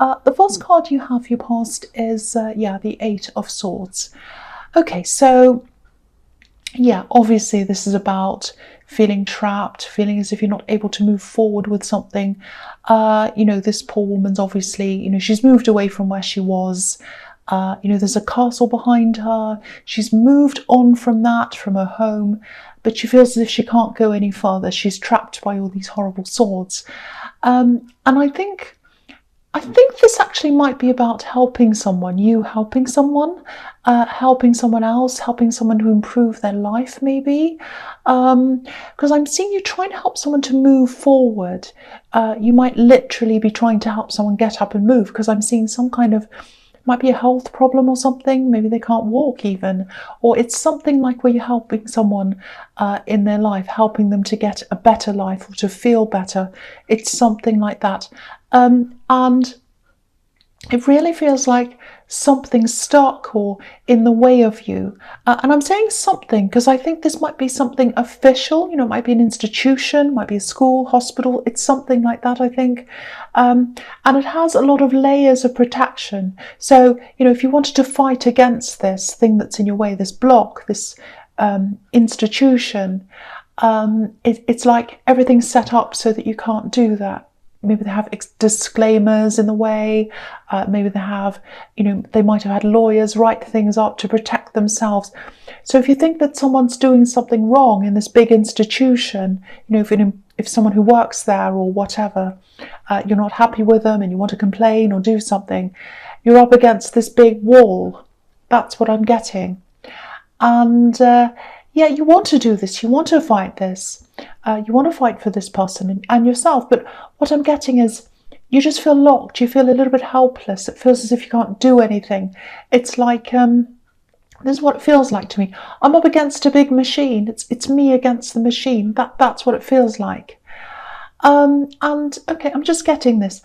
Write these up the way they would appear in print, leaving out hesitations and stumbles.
The first card you have for your past is, the Eight of Swords. Okay, so, yeah, obviously this is about feeling trapped, feeling as if you're not able to move forward with something. This poor woman's obviously, she's moved away from where she was. There's a castle behind her. She's moved on from that, from her home, but she feels as if she can't go any further. She's trapped by all these horrible swords. And I think this actually might be about helping someone, you helping someone else, helping someone to improve their life maybe. Because I'm seeing you trying to help someone to move forward. You might literally be trying to help someone get up and move, because I'm seeing some kind of, might be a health problem or something. Maybe they can't walk even, or it's something like where you're helping someone in their life, helping them to get a better life or to feel better. It's something like that. And it really feels like something's stuck or in the way of you. And I'm saying something because I think this might be something official. It might be an institution, might be a school, hospital. It's something like that, I think. And it has a lot of layers of protection. So, if you wanted to fight against this thing that's in your way, this block, this institution, it's like everything's set up so that you can't do that. Maybe they have disclaimers in the way. Maybe they have, they might have had lawyers write things up to protect themselves. So if you think that someone's doing something wrong in this big institution, if someone who works there or whatever, you're not happy with them and you want to complain or do something, you're up against this big wall. That's what I'm getting. And you want to do this. You want to fight this. You want to fight for this person and yourself. But what I'm getting is you just feel locked. You feel a little bit helpless. It feels as if you can't do anything. It's like, this is what it feels like to me. I'm up against a big machine. It's me against the machine. That's what it feels like. And okay, I'm just getting this.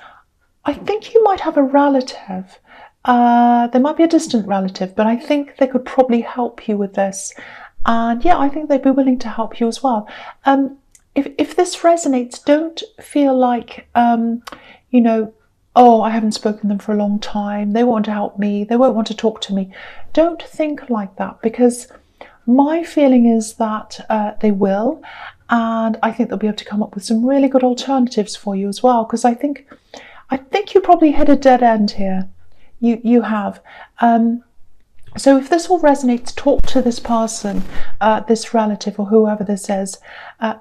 I think you might have a relative. There might be a distant relative, but I think they could probably help you with this. And I think they'd be willing to help you as well. If this resonates, don't feel like, I haven't spoken to them for a long time. They won't want to help me. They won't want to talk to me. Don't think like that, because my feeling is that they will. And I think they'll be able to come up with some really good alternatives for you as well. Because I think you probably hit a dead end here. You have. So if this all resonates, talk to this person, this relative or whoever this is.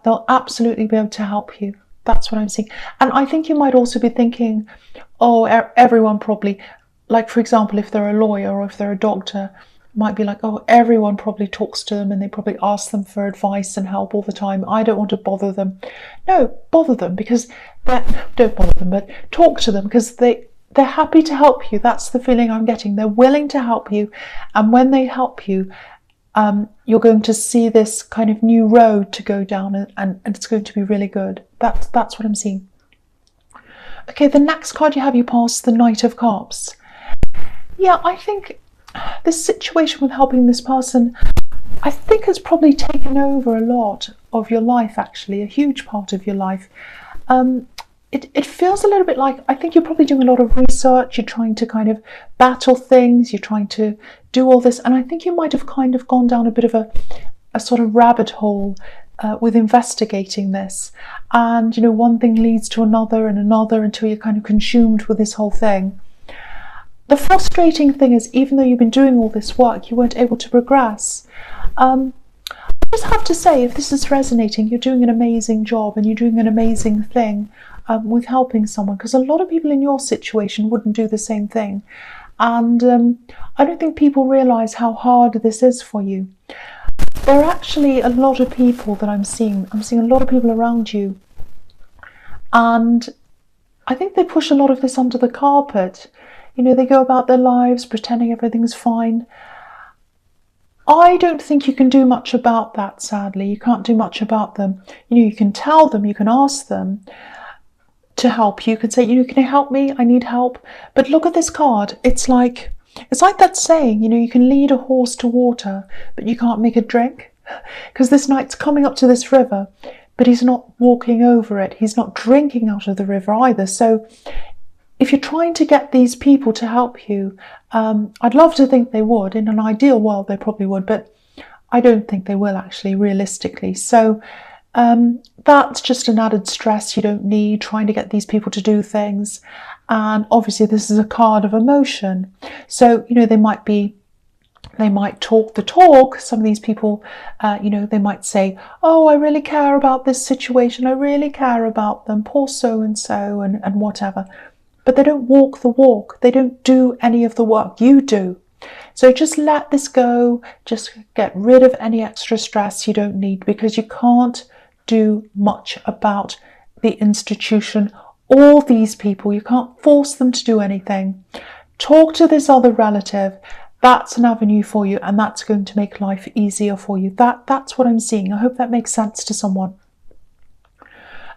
They'll absolutely be able to help you. That's what I'm seeing. And I think you might also be thinking, everyone probably, like for example, if they're a lawyer or if they're a doctor, might be like, everyone probably talks to them and they probably ask them for advice and help all the time. I don't want to bother them. No, bother them because don't bother them, but talk to them because they're happy to help you. That's the feeling I'm getting. They're willing to help you. And when they help you, you're going to see this kind of new road to go down and it's going to be really good. That's what I'm seeing. Okay, the next card you have, you pass the Knight of Cups. Yeah, I think this situation with helping this person, I think has probably taken over a lot of your life, actually, a huge part of your life. It feels a little bit like, I think you're probably doing a lot of research, you're trying to kind of battle things, you're trying to do all this, and I think you might have kind of gone down a bit of a sort of rabbit hole with investigating this. And, one thing leads to another and another until you're kind of consumed with this whole thing. The frustrating thing is, even though you've been doing all this work, you weren't able to progress. I just have to say, if this is resonating, you're doing an amazing job and you're doing an amazing thing with helping someone, because a lot of people in your situation wouldn't do the same thing. And I don't think people realise how hard this is for you. There are actually a lot of people that I'm seeing. I'm seeing a lot of people around you. And I think they push a lot of this under the carpet. They go about their lives pretending everything's fine. I don't think you can do much about that, sadly. You can't do much about them. You can tell them, you can ask them to help you. You can say, can you help me? I need help. But look at this card. It's like that saying, you can lead a horse to water, but you can't make it drink. Because this knight's coming up to this river, but he's not walking over it. He's not drinking out of the river either. So if you're trying to get these people to help you, I'd love to think they would. In an ideal world, they probably would, but I don't think they will actually, realistically. So that's just an added stress you don't need, trying to get these people to do things. And obviously this is a card of emotion. So, they might talk the talk. Some of these people, they might say, oh, I really care about this situation. I really care about them. Poor so-and-so and whatever. But they don't walk the walk. They don't do any of the work. You do. So just let this go. Just get rid of any extra stress you don't need, because you can't do much about the institution or these people. You can't force them to do anything. Talk to this other relative. That's an avenue for you, and that's going to make life easier for you. That's what I'm seeing. I hope that makes sense to someone.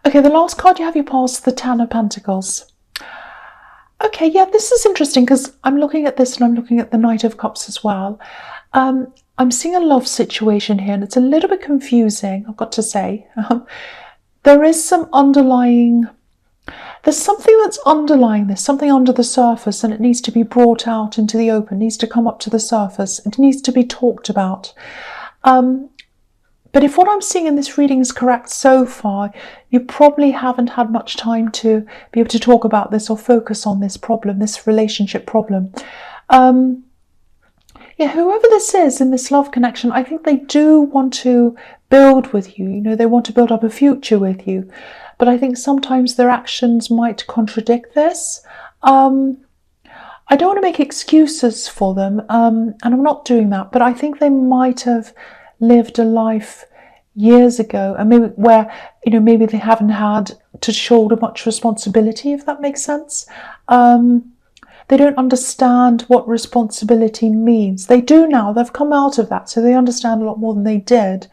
Okay, the last card you have, you pass the Ten of Pentacles. Okay, yeah, this is interesting because I'm looking at this and I'm looking at the Knight of Cups as well. I'm seeing a love situation here, and it's a little bit confusing, I've got to say. There is some underlying... There's something that's underlying this, something under the surface, and it needs to be brought out into the open, needs to come up to the surface, it needs to be talked about. But if what I'm seeing in this reading is correct so far, you probably haven't had much time to be able to talk about this or focus on this problem, this relationship problem. Yeah, whoever this is in this love connection, I think they do want to build with you. They want to build up a future with you. But I think sometimes their actions might contradict this. I don't want to make excuses for them, and I'm not doing that, but I think they might have lived a life years ago, and maybe where, maybe they haven't had to shoulder much responsibility, if that makes sense. They don't understand what responsibility means. They do now. They've come out of that, so they understand a lot more than they did.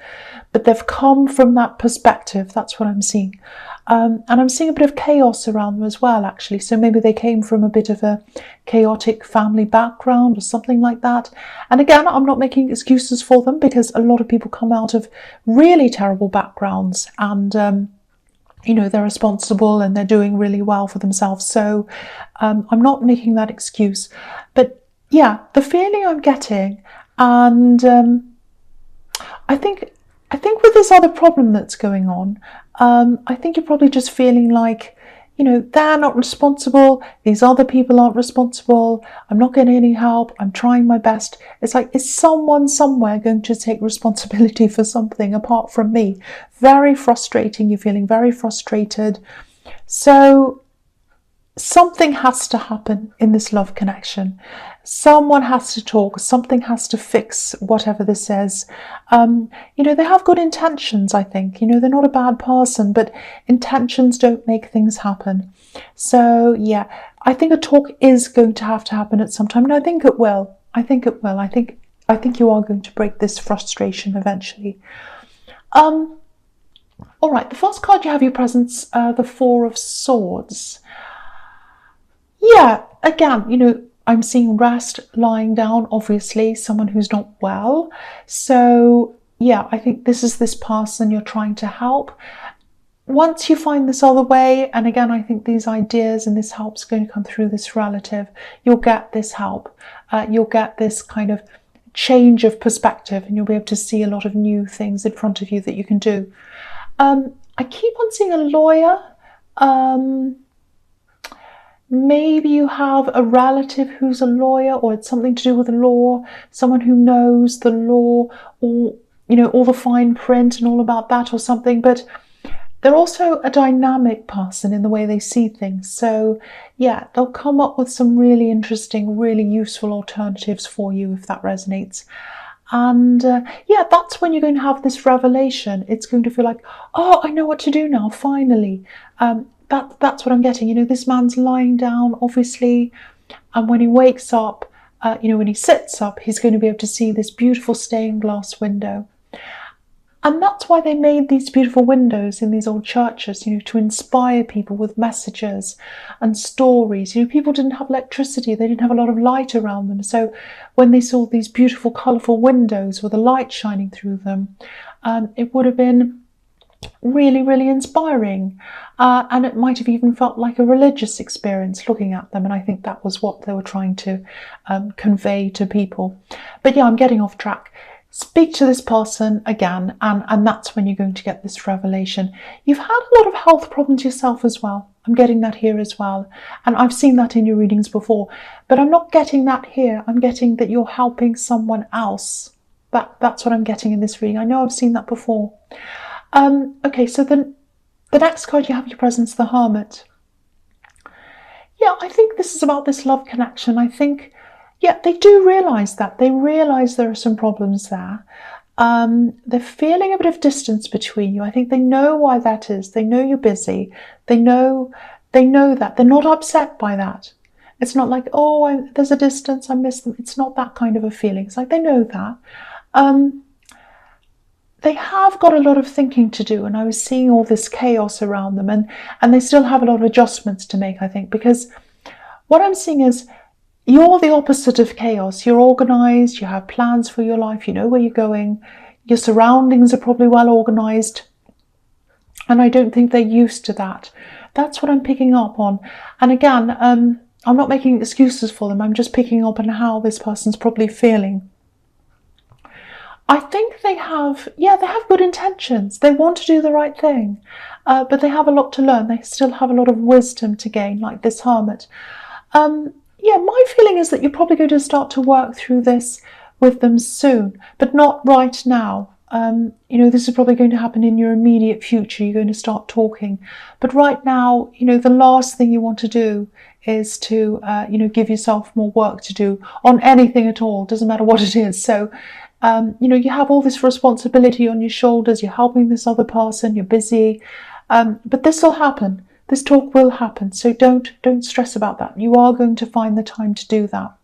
But they've come from that perspective. That's what I'm seeing. And I'm seeing a bit of chaos around them as well, actually. So maybe they came from a bit of a chaotic family background or something like that. And again, I'm not making excuses for them, because a lot of people come out of really terrible backgrounds and they're responsible and they're doing really well for themselves. So I'm not making that excuse. But yeah, the feeling I'm getting, and I think with this other problem that's going on, I think you're probably just feeling like, they're not responsible. These other people aren't responsible. I'm not getting any help. I'm trying my best. It's like, is someone somewhere going to take responsibility for something apart from me? Very frustrating. You're feeling very frustrated. So something has to happen in this love connection. Someone has to talk. Something has to fix whatever this is. They have good intentions, I think. They're not a bad person, but intentions don't make things happen. So yeah, I think a talk is going to happen at some time, and I think it will. I think you are going to break this frustration eventually. All right, the first card you have, your presence, the Four of Swords. Yeah, again, I'm seeing rest, lying down, obviously, someone who's not well. So yeah, I think this is this person you're trying to help. Once you find this other way, and again, I think these ideas and this help's going to come through this relative, you'll get this help. You'll get this kind of change of perspective, and you'll be able to see a lot of new things in front of you that you can do. I keep on seeing a lawyer. Maybe you have a relative who's a lawyer, or it's something to do with the law, someone who knows the law, or, all the fine print and all about that or something. But they're also a dynamic person in the way they see things. So yeah, they'll come up with some really interesting, really useful alternatives for you if that resonates. And yeah, that's when you're going to have this revelation. It's going to feel like, oh, I know what to do now, finally. That's what I'm getting. This man's lying down, obviously, and when he wakes up, when he sits up, he's going to be able to see this beautiful stained glass window. And that's why they made these beautiful windows in these old churches, to inspire people with messages and stories. People didn't have electricity, they didn't have a lot of light around them. So when they saw these beautiful, colourful windows with the light shining through them, it would have been really, really inspiring. And it might have even felt like a religious experience looking at them. And I think that was what they were trying to convey to people. But yeah, I'm getting off track. Speak to this person again, and that's when you're going to get this revelation. You've had a lot of health problems yourself as well. I'm getting that here as well. And I've seen that in your readings before. But I'm not getting that here. I'm getting that you're helping someone else. That's what I'm getting in this reading. I know I've seen that before. Okay, so the next card you have in your presence, the Hermit. Yeah, I think this is about this love connection. I think, yeah, they do realise that. They realise there are some problems there. They're feeling a bit of distance between you. I think they know why that is. They know you're busy. They know that. They're not upset by that. It's not like, oh, there's a distance, I miss them. It's not that kind of a feeling. It's like they know that. They have got a lot of thinking to do, and I was seeing all this chaos around them, and they still have a lot of adjustments to make, I think, because what I'm seeing is you're the opposite of chaos. You're organised, you have plans for your life, you know where you're going, your surroundings are probably well organised, and I don't think they're used to that. That's what I'm picking up on. And again, I'm not making excuses for them, I'm just picking up on how this person's probably feeling. I think they have good intentions. They want to do the right thing, but they have a lot to learn. They still have a lot of wisdom to gain, like this Hermit. Yeah, my feeling is that you're probably going to start to work through this with them soon, but not right now. You know, this is probably going to happen in your immediate future. You're going to start talking. But right now, you know, the last thing you want to do is to, you know, give yourself more work to do on anything at all. Doesn't matter what it is. So, you know, you have all this responsibility on your shoulders. You're helping this other person. You're busy. But this will happen. This talk will happen. So don't stress about that. You are going to find the time to do that.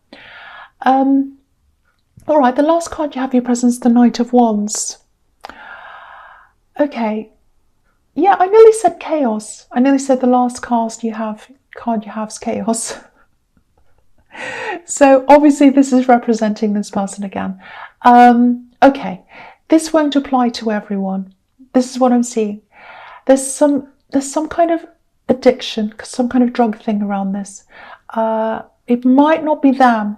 All right, the last card you have in your presence, the Knight of Wands. Okay. Yeah, I nearly said chaos. I nearly said the last card you have is chaos. So obviously this is representing this person again. Okay, this won't apply to everyone. This is what I'm seeing. There's some kind of addiction, some kind of drug thing around this. It might not be them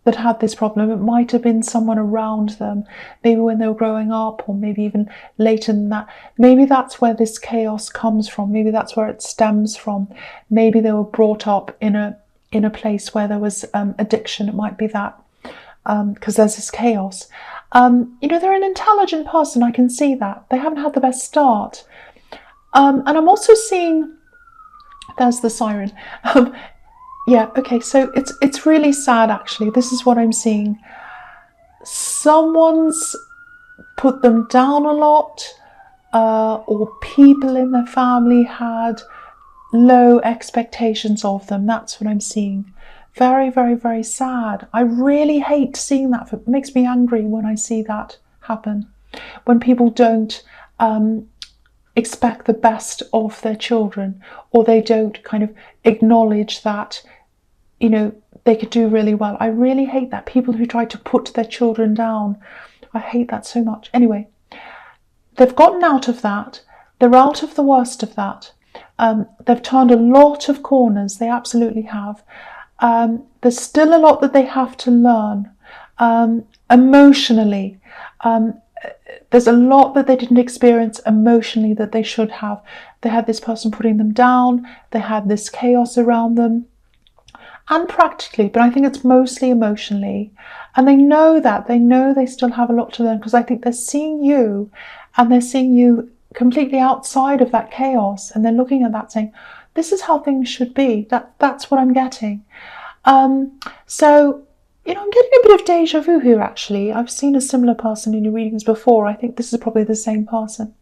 that had this problem. It might have been someone around them, maybe when they were growing up, or maybe even later than that. Maybe that's where this chaos comes from. Maybe that's where it stems from. Maybe they were brought up in a place where there was addiction. It might be that, because there's this chaos. You know, they're an intelligent person. I can see that. They haven't had the best start. And I'm also seeing, there's the siren. Yeah, okay, so it's really sad, actually. This is what I'm seeing. Someone's put them down a lot, or people in their family had low expectations of them. That's what I'm seeing. Very, very, very sad. I really hate seeing that. It makes me angry when I see that happen. When people don't expect the best of their children, or they don't kind of acknowledge that, you know, they could do really well. I really hate that. People who try to put their children down. I hate that so much. Anyway, they've gotten out of that. They're out of the worst of that. They've turned a lot of corners. They absolutely have. There's still a lot that they have to learn. Emotionally, there's a lot that they didn't experience emotionally that they should have. They had this person putting them down. They had this chaos around them. And practically, but I think it's mostly emotionally. And they know that. They know they still have a lot to learn, because I think they're seeing you, and they're seeing you completely outside of that chaos. And they're looking at that saying, this is how things should be. That's what I'm getting. So, you know, I'm getting a bit of deja vu here, actually. I've seen a similar person in your readings before. I think this is probably the same person.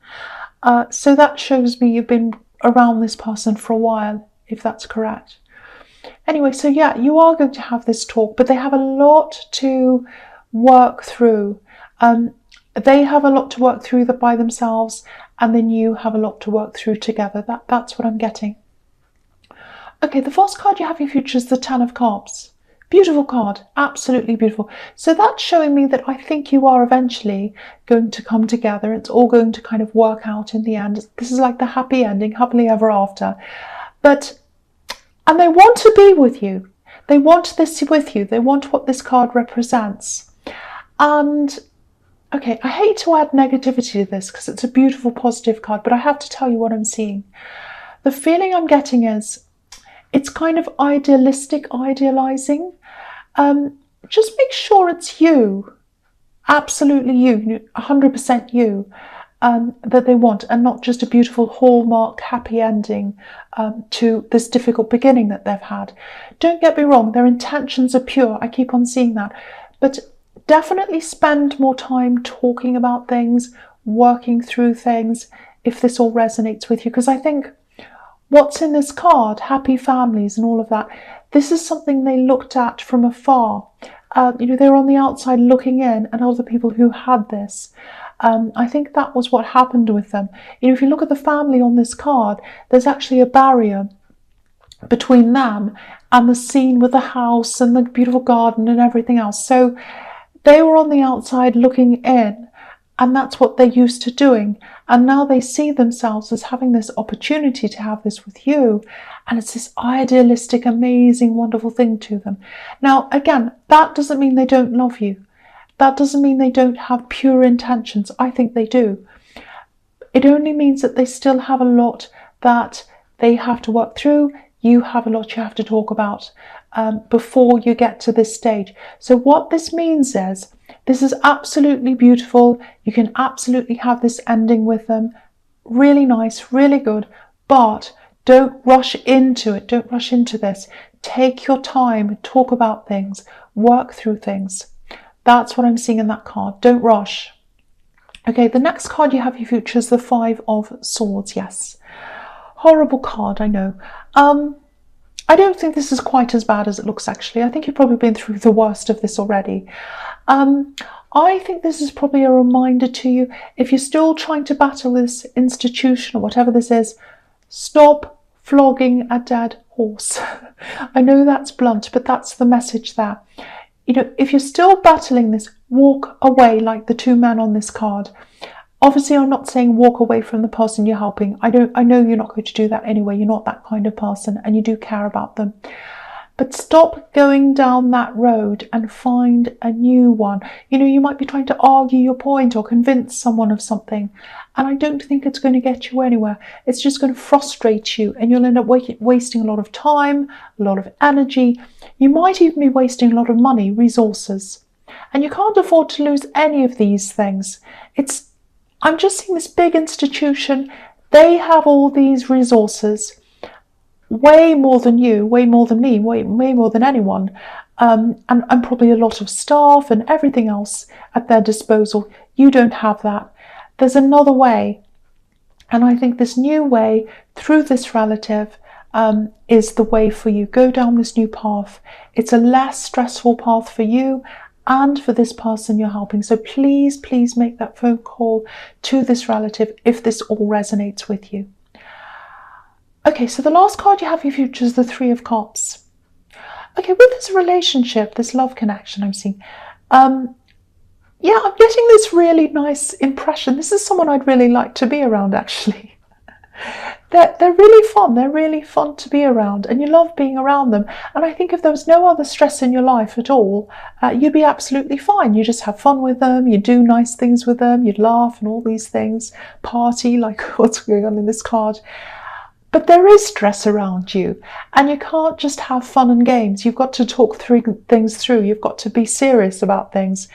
So that shows me you've been around this person for a while, if that's correct. Anyway, so yeah, you are going to have this talk, but they have a lot to work through. They have a lot to work through by themselves, and then you have a lot to work through together. That's what I'm getting. Okay, the first card you have in your future is the Ten of Cups. Beautiful card, absolutely beautiful. So that's showing me that I think you are eventually going to come together. It's all going to kind of work out in the end. This is like the happy ending, happily ever after. And they want to be with you. They want this with you. They want what this card represents. And okay, I hate to add negativity to this because it's a beautiful, positive card, but I have to tell you what I'm seeing. The feeling I'm getting is it's kind of idealistic, idealizing. Just make sure it's you, absolutely you, 100% you, that they want, and not just a beautiful hallmark happy ending to this difficult beginning that they've had. Don't get me wrong, their intentions are pure. I keep on seeing that. But definitely spend more time talking about things, working through things, if this all resonates with you. Because I think what's in this card, happy families and all of that, this is something they looked at from afar. They were on the outside looking in at other people who had this. I think that was what happened with them. If you look at the family on this card, there's actually a barrier between them and the scene with the house and the beautiful garden and everything else. So they were on the outside looking in, and that's what they're used to doing. And now they see themselves as having this opportunity to have this with you. And it's this idealistic, amazing, wonderful thing to them. Now, again, that doesn't mean they don't love you. That doesn't mean they don't have pure intentions. I think they do. It only means that they still have a lot that they have to work through. You have a lot you have to talk about before you get to this stage. So what this means is, this is absolutely beautiful. You can absolutely have this ending with them. Really nice, really good. But don't rush into it. Don't rush into this. Take your time, talk about things, work through things. That's what I'm seeing in that card. Don't rush. Okay, the next card you have for your future is the Five of Swords. Yes. Horrible card, I know. I don't think this is quite as bad as it looks, actually. I think you've probably been through the worst of this already. I think this is probably a reminder to you, if you're still trying to battle this institution or whatever this is, stop flogging a dead horse. I know that's blunt, but that's the message there. If you're still battling this, walk away like the two men on this card. Obviously, I'm not saying walk away from the person you're helping. I know you're not going to do that anyway. You're not that kind of person and you do care about them. But stop going down that road and find a new one. You might be trying to argue your point or convince someone of something. And I don't think it's going to get you anywhere. It's just going to frustrate you and you'll end up wasting a lot of time, a lot of energy. You might even be wasting a lot of money, resources. And you can't afford to lose any of these things. I'm just seeing this big institution. They have all these resources, way more than you, way more than me, way more than anyone, and probably a lot of staff and everything else at their disposal. You don't have that. There's another way, and I think this new way through this relative is the way for you. Go down this new path. It's a less stressful path for you and for this person you're helping. So please make that phone call to this relative if this all resonates with you. Okay, so the last card you have for your future is the Three of Cups. Okay, with this relationship, this love connection I'm seeing, I'm getting this really nice impression. This is someone I'd really like to be around, actually. They're really fun. They're really fun to be around, and you love being around them. And I think if there was no other stress in your life at all, you'd be absolutely fine. You just have fun with them. You do nice things with them. You'd laugh and all these things. Party, like what's going on in this card. But there is stress around you, and you can't just have fun and games. You've got to talk things through. You've got to be serious about things.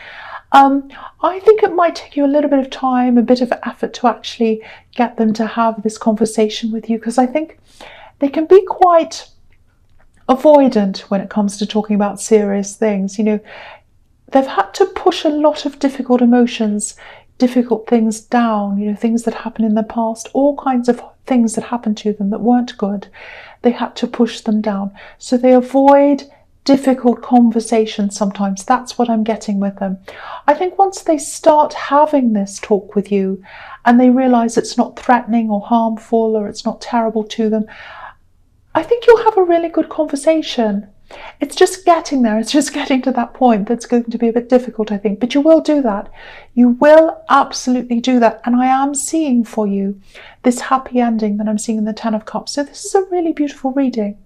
I think it might take you a little bit of time, a bit of effort to actually get them to have this conversation with you, because I think they can be quite avoidant when it comes to talking about serious things. They've had to push a lot of difficult emotions, difficult things down, things that happened in the past, all kinds of things that happened to them that weren't good. They had to push them down. So they avoid difficult conversations sometimes. That's what I'm getting with them. I think once they start having this talk with you and they realize it's not threatening or harmful or it's not terrible to them, I think you'll have a really good conversation. It's just getting there. It's just getting to that point that's going to be a bit difficult, I think. But you will do that. You will absolutely do that. And I am seeing for you this happy ending that I'm seeing in the Ten of Cups. So this is a really beautiful reading.